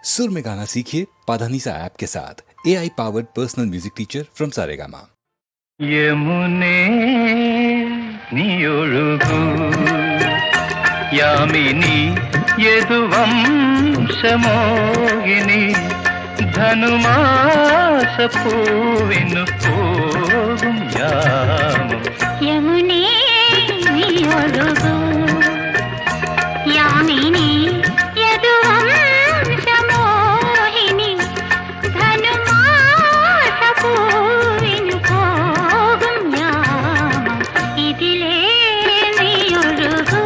सुर में गाना सीखिए पाधानीसा ऐप के साथ AI powered personal music teacher from Saregama. ಯಮುನೆ ನೀಯೊಳುಗು ಯಾಮಿನಿ ಯದುವಂಶಮೋಹಿನಿ ಧನುಮಾಸ പൂവിനു പോകും യാമം യമുനേ നീയൊഴുകൂ യാമിനി യദുവംശമോഹിനി ധനുമാസ പൂവിനു പോകും യാമം ഇതിലേ നീയൊഴുകൂ.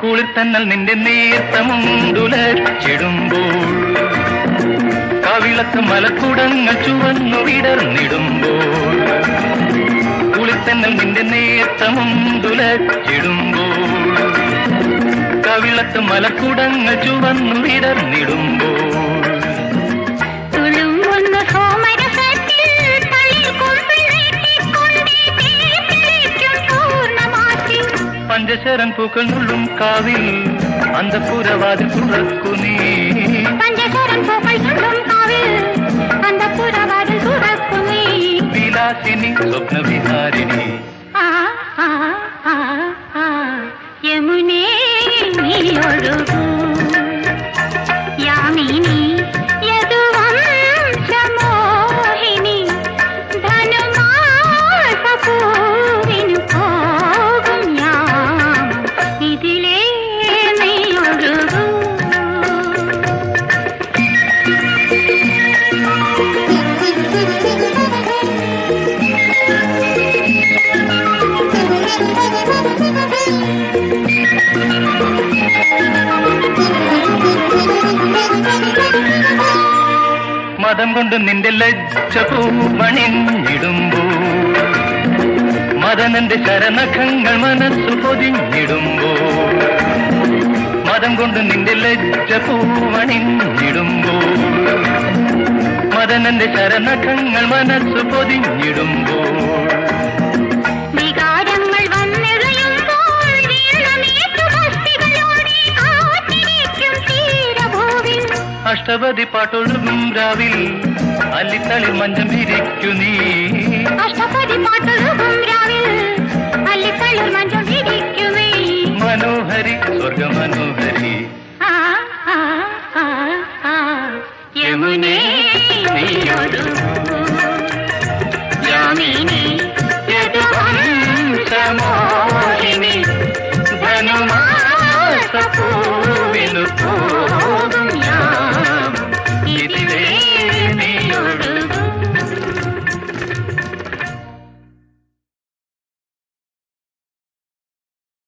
കുളിർത്തന്നൽ നിന്റെ നേർത്തമുണ്ടുലച്ചിടുമ്പോൾ കവിളത്ത് മലക്കുടങ്ങൾ ചുവന്നു വിടർന്നിടുമ്പോൾ കുളിർത്തന്നൽ നിന്റെ നേർത്തമുണ്ടുലച്ചിടുമ്പോൾ കവിളത്ത് മലക്കുടങ്ങൾ ചുവന്നു വിടർന്നിടുമ്പോൾ പഞ്ചശരൻ പൂക്കൾ നുള്ളും കാവിൽ അന്ത പുരവാതിൽ തുറക്കു നീ പഞ്ചശരൻ പൂക്കൾ നുള്ളും കാവിൽ അന്ത പുരവാതിൽ തുറക്കു നീ വിലാസിനി സ്വപ്ന വിഹാരിണി യമുനേ നീയൊഴുകൂ യാമിനി യദുവംശമോഹിനി ധനുമാസ പൂവിനു പോകും യാമം ഇതിലേ നീയൊഴുകൂ. മതം കൊണ്ട് നിന്റെ ലജ്ജ പൂവണിഞ്ഞിടുമ്പോൾ മദനന്റെ ശരനഖങ്ങൾ മനസ്സു പൊതിഞ്ഞിടുമ്പോൾ മതം കൊണ്ട് നിന്റെ ലജ്ജ പൂവണിഞ്ഞിടുമ്പോൾ മദനന്റെ ശരനഖങ്ങൾ മനസ്സു പൊതിഞ്ഞിടുമ്പോൾ വികാരങ്ങൾ വന്നിറയുമ്പോൾ വീണമേറ്റു ഭക്തികളോടെ കാത്തിരിക്കും തീരഭൂവിൽ അഷ്ടപതി പാട്ടൊഴുകും രാവിൽ അല്ലിത്തളി മഞ്ചം വിരിക്കു നീ അഷ്ടപതി പാട്ടൊഴുകും രാവിൽ അല്ലിത്തളിർ മഞ്ചം വിരിക്കു നീ മനോഹരി സ്വർഗ മനോഹരി യമുനേ നീയൊഴുകൂ യാമിനി യദുവംശമോഹിനി ധനുമാസ